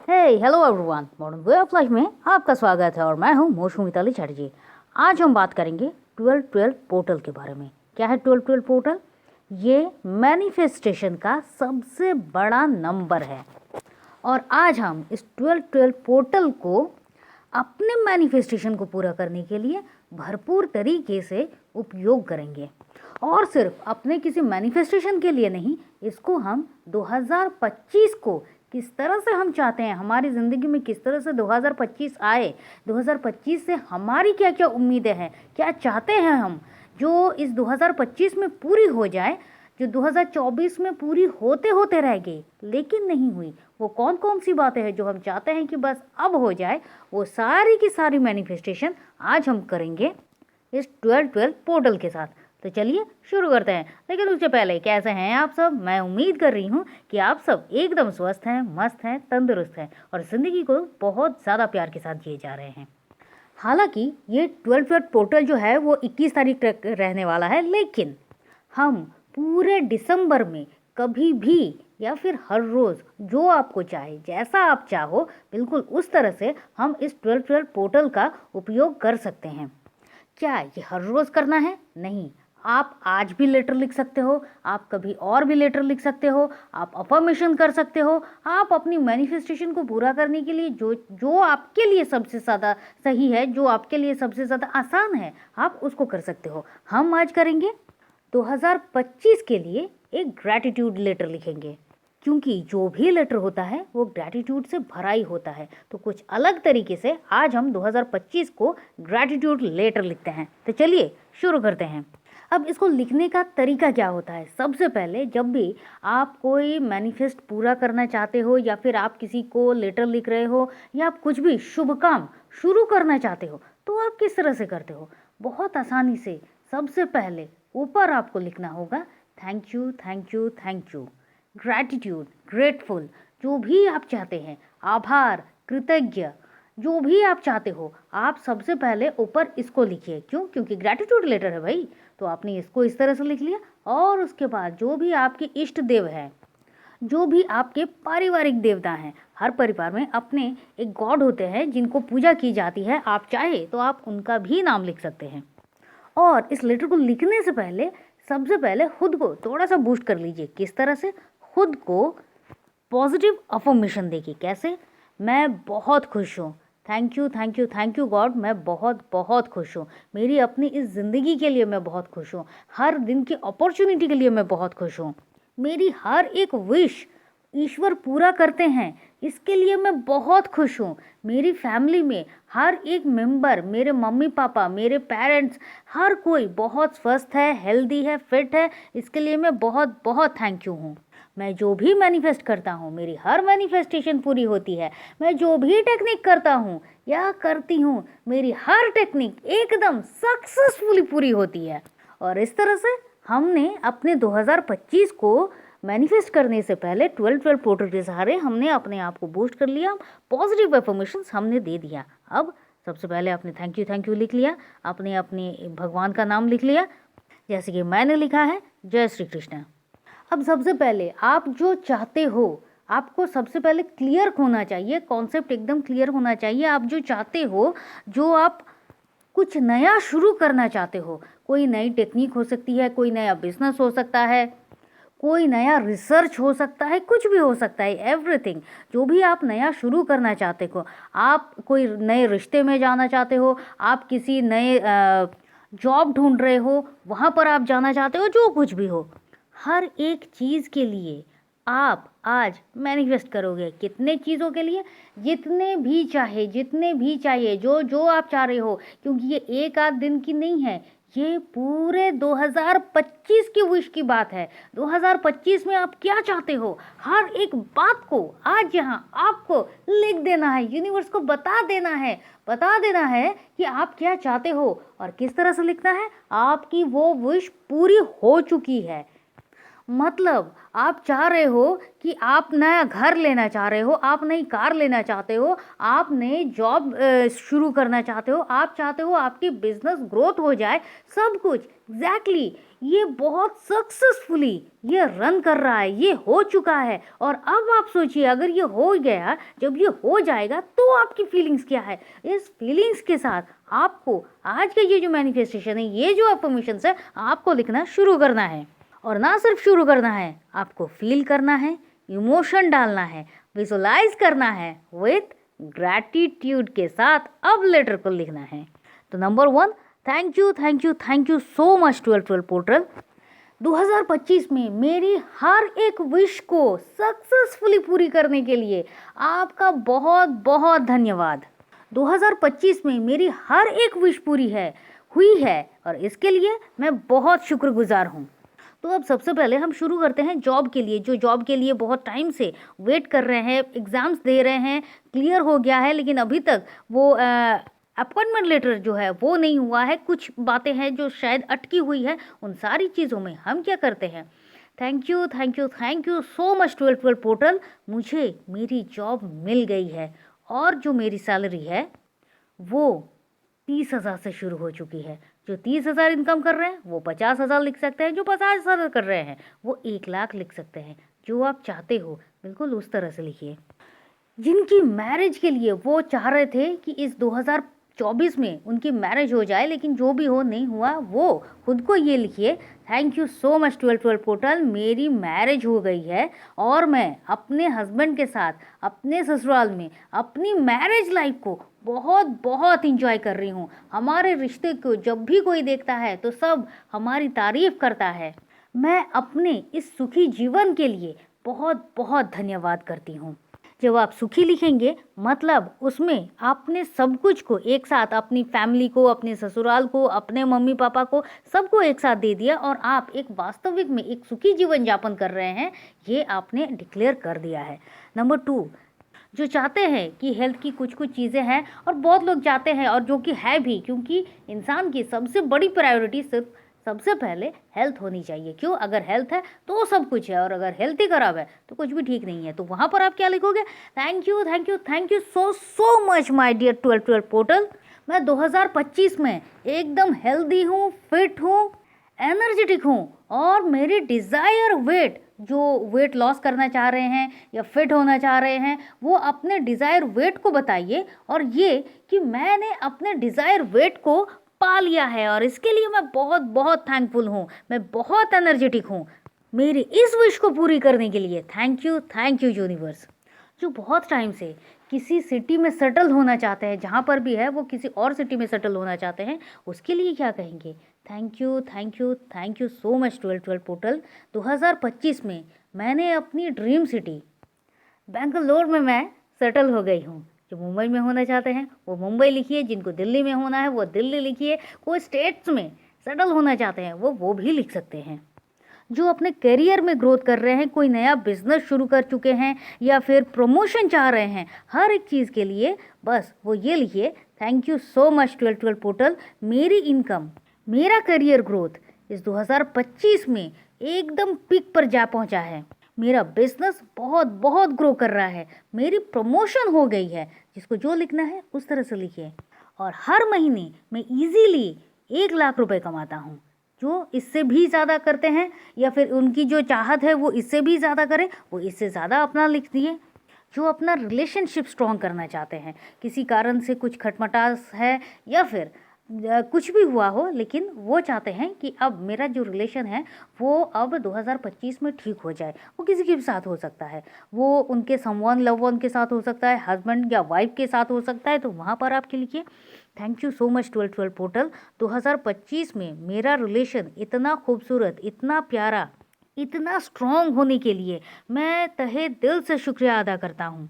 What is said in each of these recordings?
Hello everyone, modern way of life में आपका स्वागत है और मैं हूं मौसमी मिताली चटर्जी। आज हम बात करेंगे 12-12 पोर्टल के बारे में। क्या है 12-12 पोर्टल? ये मैनिफेस्टेशन का सबसे बड़ा नंबर है और आज हम इस 12-12 पोर्टल को अपने मैनिफेस्टेशन को पूरा करने के लिए भरपूर तरीके से उपयोग करेंगे। और सिर्फ अपने किसी मैनिफेस्टेशन के लिए नहीं, इसको हम 2025 को किस तरह से हम चाहते हैं, हमारी ज़िंदगी में किस तरह से 2025 आए, 2025 से हमारी क्या क्या उम्मीदें हैं, क्या चाहते हैं हम, जो इस 2025 में पूरी हो जाए, जो 2024 में पूरी होते होते रह गई लेकिन नहीं हुई। वो कौन कौन सी बातें हैं जो हम चाहते हैं कि बस अब हो जाए, वो सारी की सारी मैनिफेस्टेशन आज हम करेंगे इस 12-12 पोर्टल के साथ। तो चलिए शुरू करते हैं। लेकिन उससे पहले कैसे हैं आप सब? मैं उम्मीद कर रही हूँ कि आप सब एकदम स्वस्थ हैं, मस्त हैं, तंदुरुस्त हैं और ज़िंदगी को बहुत ज़्यादा प्यार के साथ जिए जा रहे हैं। हालांकि ये 12-12 पोर्टल जो है वो 21 तारीख तक रहने वाला है, लेकिन हम पूरे दिसंबर में कभी भी या फिर हर रोज़ जो आपको चाहे, जैसा आप चाहो, बिल्कुल उस तरह से हम इस 12-12 पोर्टल का उपयोग कर सकते हैं। क्या ये हर रोज़ करना है? नहीं, आप आज भी लेटर लिख सकते हो, आप कभी और भी लेटर लिख सकते हो, आप अफर्मेशन कर सकते हो, आप अपनी मैनिफेस्टेशन को पूरा करने के लिए जो जो आपके लिए सबसे ज़्यादा सही है, जो आपके लिए सबसे ज़्यादा आसान है, आप उसको कर सकते हो। हम आज करेंगे 2025 के लिए एक ग्रैटिट्यूड लेटर लिखेंगे, क्योंकि जो भी लेटर होता है वो ग्रैटिट्यूड से भरा ही होता है। तो कुछ अलग तरीके से आज हम 2025 को ग्रैटिट्यूड लेटर लिखते हैं। तो चलिए शुरू करते हैं। अब इसको लिखने का तरीका क्या होता है? सबसे पहले जब भी आप कोई मैनिफेस्ट पूरा करना चाहते हो या फिर आप किसी को लेटर लिख रहे हो या आप कुछ भी शुभ काम शुरू करना चाहते हो, तो आप किस तरह से करते हो? बहुत आसानी से सबसे पहले ऊपर आपको लिखना होगा thank you, thank you, thank you, gratitude, grateful, जो भी आप चाहते हैं, आभार, कृतज्ञ, जो भी आप चाहते हो, आप सबसे पहले ऊपर इसको लिखिए। क्यों? क्योंकि ग्रैटिट्यूड लेटर है भाई। तो आपने इसको इस तरह से लिख लिया और उसके बाद जो भी आपके इष्ट देव है, जो भी आपके पारिवारिक देवता हैं, हर परिवार में अपने एक गॉड होते हैं जिनको पूजा की जाती है। आप चाहे तो आप उनका भी नाम लिख सकते हैं। और इस लेटर को लिखने से पहले सबसे पहले खुद को थोड़ा सा बूस्ट कर लीजिए। किस तरह से? खुद को पॉजिटिव अफर्मेशन देखिए। कैसे? मैं बहुत खुश हूँ, thank you, thank you, thank you God, मैं बहुत बहुत खुश हूँ, मेरी अपनी इस ज़िंदगी के लिए मैं बहुत खुश हूँ, हर दिन की अपॉर्चुनिटी के लिए मैं बहुत खुश हूँ, मेरी हर एक विश ईश्वर पूरा करते हैं, इसके लिए मैं बहुत खुश हूँ, मेरी फैमिली में हर एक मेंबर, मेरे मम्मी पापा, मेरे पेरेंट्स, हर कोई बहुत स्वस्थ है, हेल्दी है, फिट है, इसके लिए मैं बहुत बहुत थैंक यू हूँ। मैं जो भी मैनिफेस्ट करता हूँ, मेरी हर मैनिफेस्टेशन पूरी होती है। मैं जो भी टेक्निक करता हूँ या करती हूँ, मेरी हर टेक्निक एकदम सक्सेसफुली पूरी होती है। और इस तरह से हमने अपने 2025 को मैनिफेस्ट करने से पहले 12-12 पोर्टल के सहारे हमने अपने आप को बूस्ट कर लिया, पॉजिटिव अफर्मेशंस हमने दे दिया। अब सबसे पहले आपने थैंक यू लिख लिया, आपने अपने भगवान का नाम लिख लिया, जैसे कि मैंने लिखा है जय श्री कृष्ण। अब सबसे पहले आप जो चाहते हो, आपको सबसे पहले क्लियर होना चाहिए, कॉन्सेप्ट एकदम क्लियर होना चाहिए। आप जो चाहते हो, जो आप कुछ नया शुरू करना चाहते हो, कोई नई टेक्निक हो सकती है, कोई नया बिजनेस हो सकता है, कोई नया रिसर्च हो सकता है, कुछ भी हो सकता है, एवरीथिंग जो भी आप नया शुरू करना चाहते हो, आप कोई नए रिश्ते में जाना चाहते हो, आप किसी नए जॉब ढूंढ रहे हो, वहाँ पर आप जाना चाहते हो, जो कुछ भी हो, हर एक चीज़ के लिए आप आज मैनिफेस्ट करोगे। कितने चीज़ों के लिए? जितने भी चाहे, जितने भी चाहिए, जो जो आप चाह रहे हो, क्योंकि ये एक आध दिन की नहीं है, ये पूरे 2025 की विश की बात है। 2025 में आप क्या चाहते हो, हर एक बात को आज यहाँ आपको लिख देना है, यूनिवर्स को बता देना है कि आप क्या चाहते हो और किस तरह से लिखना है। आपकी वो विश पूरी हो चुकी है, मतलब आप चाह रहे हो कि आप नया घर लेना चाह रहे हो, आप नई कार लेना चाहते हो, आप नई जॉब शुरू करना चाहते हो, आप चाहते हो आपकी बिज़नेस ग्रोथ हो जाए, सब कुछ एग्ज़ैक्टली ये बहुत सक्सेसफुली ये रन कर रहा है, ये हो चुका है। और अब आप सोचिए अगर ये हो गया, जब ये हो जाएगा तो आपकी फीलिंग्स क्या है? इस फीलिंग्स के साथ आपको आज का ये जो मैनिफेस्टेशन है, ये जो अफ़र्मेशंस है, आपको लिखना शुरू करना है। और ना सिर्फ शुरू करना है, आपको फील करना है, इमोशन डालना है, विजुलाइज करना है विथ ग्रैटिट्यूड के साथ अब लेटर को लिखना है। तो number 1, thank you thank you thank you so much 1212 portal. 2025 में मेरी हर एक विश को सक्सेसफुली पूरी करने के लिए आपका बहुत बहुत धन्यवाद। 2025 में मेरी हर एक विश पूरी हुई है और इसके लिए मैं बहुत शुक्रगुजार हूँ। तो अब सबसे पहले हम शुरू करते हैं जॉब के लिए, जो जॉब के लिए बहुत टाइम से वेट कर रहे हैं, एग्ज़ाम्स दे रहे हैं, क्लियर हो गया है लेकिन अभी तक वो अपॉइंटमेंट लेटर जो है वो नहीं हुआ है, कुछ बातें हैं जो शायद अटकी हुई है। उन सारी चीज़ों में हम क्या करते हैं, thank you thank you thank you so much 1212 portal, मुझे मेरी जॉब मिल गई है और जो मेरी सैलरी है वो 30,000 से शुरू हो चुकी है। जो 30,000 इनकम कर रहे हैं वो 50,000 लिख सकते हैं, जो 50,000 कर रहे हैं वो 1,00,000 लिख सकते हैं। जो आप चाहते हो बिल्कुल उस तरह से लिखिए। जिनकी मैरिज के लिए वो चाह रहे थे कि इस 2024 में उनकी मैरिज हो जाए, लेकिन जो भी हो नहीं हुआ, वो खुद को ये लिखिए, thank you so much 1212 portal, मेरी मैरिज हो गई है और मैं अपने हस्बैंड के साथ अपने ससुराल में अपनी मैरिज लाइफ को बहुत बहुत इंजॉय कर रही हूँ। हमारे रिश्ते को जब भी कोई देखता है तो सब हमारी तारीफ करता है। मैं अपने इस सुखी जीवन के लिए बहुत बहुत धन्यवाद करती हूँ। जब आप सुखी लिखेंगे मतलब उसमें आपने सब कुछ को एक साथ, अपनी फैमिली को, अपने ससुराल को, अपने मम्मी पापा को, सबको एक साथ दे दिया और आप एक वास्तविक में एक सुखी जीवन यापन कर रहे हैं, ये आपने डिक्लेयर कर दिया है। नंबर 2, जो चाहते हैं कि हेल्थ की कुछ कुछ चीज़ें हैं और बहुत लोग चाहते हैं और जो कि है भी, क्योंकि इंसान की सबसे बड़ी प्रायोरिटी सिर्फ सबसे पहले हेल्थ होनी चाहिए। क्यों? अगर हेल्थ है तो सब कुछ है और अगर हेल्थ ही खराब है तो कुछ भी ठीक नहीं है। तो वहाँ पर आप क्या लिखोगे, thank you thank you thank you so so much my dear 1212 portal, मैं 2025 में एकदम हेल्दी हूँ, फिट हूँ, एनर्जेटिक हूँ और मेरी डिज़ायर वेट, जो वेट लॉस करना चाह रहे हैं या फिट होना चाह रहे हैं, वो अपने डिज़ायर वेट को बताइए और ये कि मैंने अपने डिज़ायर वेट को पा लिया है और इसके लिए मैं बहुत बहुत थैंकफुल हूँ, मैं बहुत एनर्जेटिक हूँ। मेरी इस विश को पूरी करने के लिए थैंक यू यूनिवर्स। जो बहुत टाइम से किसी सिटी में सेटल होना चाहते हैं, जहाँ पर भी है वो किसी और सिटी में सेटल होना चाहते हैं, उसके लिए क्या कहेंगे, thank you so much 1212 portal. 2025 में मैंने अपनी ड्रीम सिटी बेंगलोर में मैं सेटल हो गई हूँ। जो मुंबई में होना चाहते हैं वो मुंबई लिखिए, जिनको दिल्ली में होना है वो दिल्ली लिखिए, कोई स्टेट्स में सेटल होना चाहते हैं वो भी लिख सकते हैं। जो अपने करियर में ग्रोथ कर रहे हैं, कोई नया बिजनेस शुरू कर चुके हैं या फिर प्रमोशन चाह रहे हैं, हर एक चीज़ के लिए बस वो ये लिखिए, thank you so much 1212 portal, मेरी इनकम, मेरा करियर ग्रोथ इस 2025 में एकदम पीक पर जा पहुंचा है। मेरा बिजनेस बहुत बहुत ग्रो कर रहा है, मेरी प्रमोशन हो गई है। जिसको जो लिखना है उस तरह से लिखिए। और हर महीने मैं इजीली 1,00,000 रुपए कमाता हूँ। जो इससे भी ज़्यादा करते हैं या फिर उनकी जो चाहत है वो इससे भी ज़्यादा करें, वो इससे ज़्यादा अपना लिख दिए। जो अपना रिलेशनशिप स्ट्रॉन्ग करना चाहते हैं, किसी कारण से कुछ खटमटास है या फिर कुछ भी हुआ हो, लेकिन वो चाहते हैं कि अब मेरा जो रिलेशन है वो अब 2025 में ठीक हो जाए। वो किसी के भी साथ हो सकता है, वो उनके समवन लव वन के साथ हो सकता है, हस्बैंड या वाइफ के साथ हो सकता है। तो वहाँ पर आप लिखिए, thank you so much 1212 portal, 2025 में मेरा रिलेशन इतना खूबसूरत, इतना प्यारा, इतना स्ट्रॉन्ग होने के लिए मैं तहे दिल से शुक्रिया अदा करता हूँ।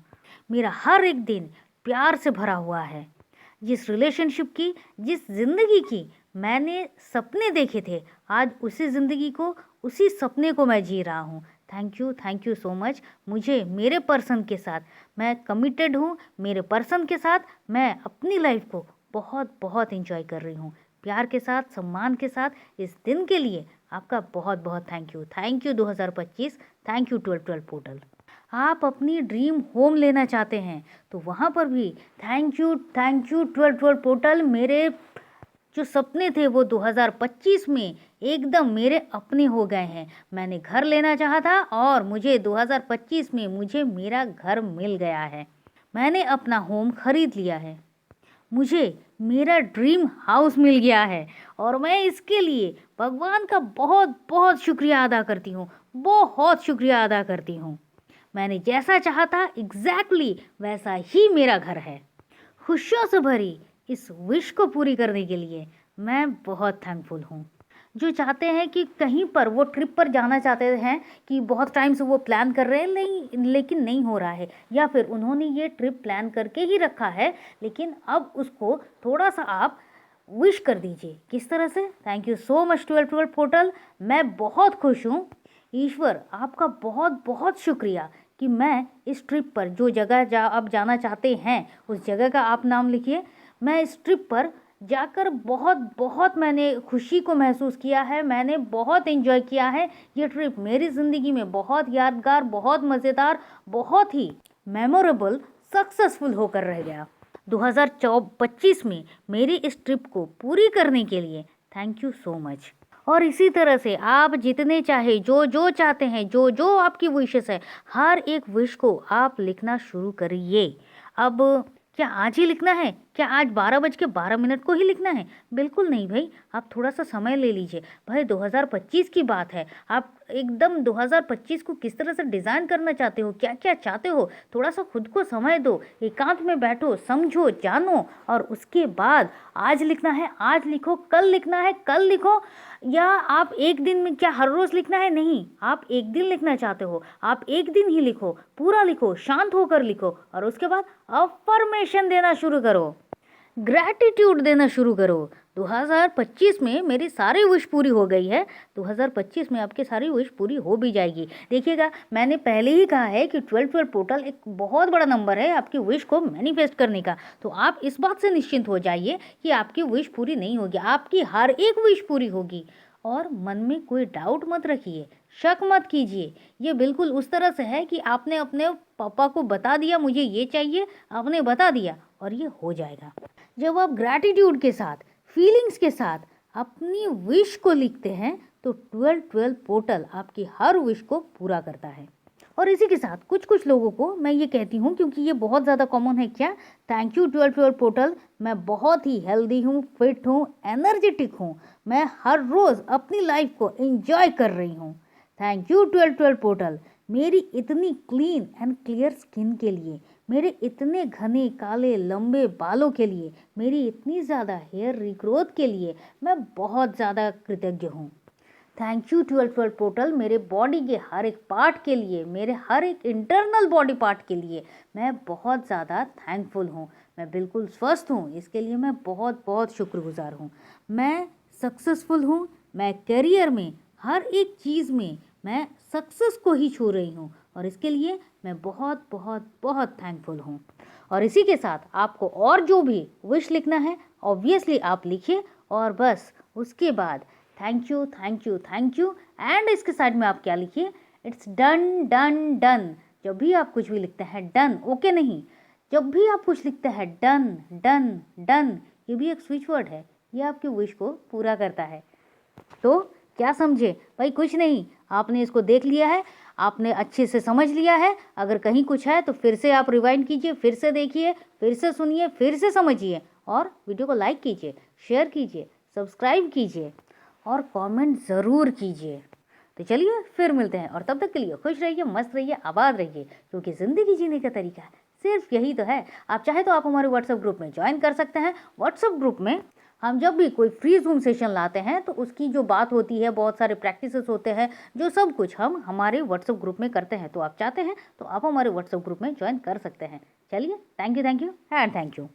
मेरा हर एक दिन प्यार से भरा हुआ है। जिस रिलेशनशिप की, जिस ज़िंदगी की मैंने सपने देखे थे, आज उसी ज़िंदगी को, उसी सपने को मैं जी रहा हूँ। Thank you so much. मुझे मेरे पर्सन के साथ मैं कमिटेड हूँ, मेरे पर्सन के साथ मैं अपनी लाइफ को बहुत बहुत इंजॉय कर रही हूँ। प्यार के साथ, सम्मान के साथ इस दिन के लिए आपका बहुत बहुत thank you 2025, thank you 1212 portal. आप अपनी ड्रीम होम लेना चाहते हैं तो वहाँ पर भी थैंक यू 1212 पोर्टल। मेरे जो सपने थे वो 2025 में एकदम मेरे अपने हो गए हैं। मैंने घर लेना चाहा था और मुझे 2025 में मुझे मेरा घर मिल गया है। मैंने अपना होम खरीद लिया है, मुझे मेरा ड्रीम हाउस मिल गया है और मैं इसके लिए भगवान का बहुत बहुत शुक्रिया अदा करती हूँ, बहुत शुक्रिया अदा करती हूँ। मैंने जैसा चाहा था एग्जैक्टली वैसा ही मेरा घर है। खुशियों से भरी इस विश को पूरी करने के लिए मैं बहुत थैंकफुल हूँ। जो चाहते हैं कि कहीं पर वो ट्रिप पर जाना चाहते हैं कि बहुत टाइम से वो प्लान कर रहे हैं नहीं, लेकिन नहीं हो रहा है, या फिर उन्होंने ये ट्रिप प्लान करके ही रखा है लेकिन अब उसको थोड़ा सा आप विश कर दीजिए। किस तरह से? Thank you so much 1212 portal. मैं बहुत खुश हूँ। ईश्वर आपका बहुत बहुत शुक्रिया कि मैं इस ट्रिप पर जो जगह आप जाना चाहते हैं उस जगह का आप नाम लिखिए। मैं इस ट्रिप पर जाकर बहुत बहुत मैंने खुशी को महसूस किया है, मैंने बहुत एंजॉय किया है। ये ट्रिप मेरी ज़िंदगी में बहुत यादगार, बहुत मज़ेदार, बहुत ही मेमोरेबल, सक्सेसफुल होकर रह गया। 2025 में मेरी इस ट्रिप को पूरी करने के लिए थैंक यू सो मच। और इसी तरह से आप जितने चाहे, जो जो चाहते हैं, जो जो आपकी विशेस है, हर एक विश को आप लिखना शुरू करिए। अब क्या आज ही लिखना है? क्या आज 12:12 को ही लिखना है? बिल्कुल नहीं भाई, आप थोड़ा सा समय ले लीजिए। भाई 2025 की बात है, आप एकदम 2025 को किस तरह से डिज़ाइन करना चाहते हो, क्या क्या चाहते हो, थोड़ा सा खुद को समय दो, एकांत में बैठो, समझो, जानो और उसके बाद आज लिखना है आज लिखो, कल लिखना है कल लिखो। या आप एक दिन में, क्या हर रोज़ लिखना है? नहीं, आप एक दिन लिखना चाहते हो, आप एक दिन ही लिखो, पूरा लिखो, शांत होकर लिखो और उसके बाद अफर्मेशन देना शुरू करो, ग्रैटिट्यूड देना शुरू करो। 2025 में मेरी सारी विश पूरी हो गई है, 2025 में आपकी सारी विश पूरी हो भी जाएगी। देखिएगा, मैंने पहले ही कहा है कि 1212 पोर्टल एक बहुत बड़ा नंबर है आपकी विश को मैनिफेस्ट करने का। तो आप इस बात से निश्चिंत हो जाइए कि आपकी विश पूरी नहीं होगी, आपकी हर एक विश पूरी होगी। और मन में कोई डाउट मत रखिए, शक मत कीजिए। ये बिल्कुल उस तरह से है कि आपने अपने पापा को बता दिया मुझे ये चाहिए, आपने बता दिया और ये हो जाएगा। जब आप ग्रैटिट्यूड के साथ, फीलिंग्स के साथ अपनी विश को लिखते हैं तो 1212 पोर्टल आपकी हर विश को पूरा करता है। और इसी के साथ कुछ कुछ लोगों को मैं ये कहती हूँ, क्योंकि ये बहुत ज़्यादा कॉमन है, क्या? थैंक यू 1212 पोर्टल, मैं बहुत ही हेल्दी हूँ, फिट हूँ, एनर्जेटिक हूँ, मैं हर रोज़ अपनी लाइफ को एंजॉय कर रही हूँ। थैंक यू 1212 पोर्टल, मेरी इतनी क्लीन एंड क्लियर स्किन के लिए, मेरे इतने घने काले लंबे बालों के लिए, मेरी इतनी ज़्यादा हेयर रिग्रोथ के लिए मैं बहुत ज़्यादा कृतज्ञ हूँ। थैंक यू 1212 पोर्टल, मेरे बॉडी के हर एक पार्ट के लिए, मेरे हर एक इंटरनल बॉडी पार्ट के लिए मैं बहुत ज़्यादा थैंकफुल हूँ। मैं बिल्कुल स्वस्थ हूँ, इसके लिए मैं बहुत बहुत शुक्रगुजार हूँ। मैं सक्सेसफुल हूँ, मैं करियर में हर एक चीज़ में मैं सक्सेस को ही छू रही हूँ और इसके लिए मैं बहुत बहुत बहुत थैंकफुल हूँ। और इसी के साथ आपको और जो भी विश लिखना है ऑब्वियसली आप लिखिए और बस उसके बाद thank you thank you thank you and इसके साइड में आप क्या लिखिए? It's done done done. जब भी आप कुछ भी लिखते हैं डन, ओके नहीं, जब भी आप कुछ लिखते हैं डन डन डन, ये भी एक स्विच वर्ड है, ये आपकी विश को पूरा करता है। तो क्या समझे भाई? कुछ नहीं, आपने इसको देख लिया है, आपने अच्छे से समझ लिया है। अगर कहीं कुछ है तो फिर से आप रिवाइंड कीजिए, फिर से देखिए, फिर से सुनिए, फिर से समझिए और वीडियो को लाइक कीजिए, शेयर कीजिए, सब्सक्राइब कीजिए और कमेंट ज़रूर कीजिए। तो चलिए फिर मिलते हैं और तब तक के लिए खुश रहिए, मस्त रहिए, आबाद रहिए, क्योंकि ज़िंदगी जीने का तरीका सिर्फ यही तो है। आप चाहे तो आप हमारे व्हाट्सएप ग्रुप में ज्वाइन कर सकते हैं। व्हाट्सएप ग्रुप में हम जब भी कोई फ्री जूम सेशन लाते हैं तो उसकी जो बात होती है, बहुत सारे प्रैक्टिसेस होते हैं, जो सब कुछ हम हमारे व्हाट्सएप ग्रुप में करते हैं। तो आप चाहते हैं तो आप हमारे व्हाट्सएप ग्रुप में ज्वाइन कर सकते हैं। चलिए, thank you and thank you.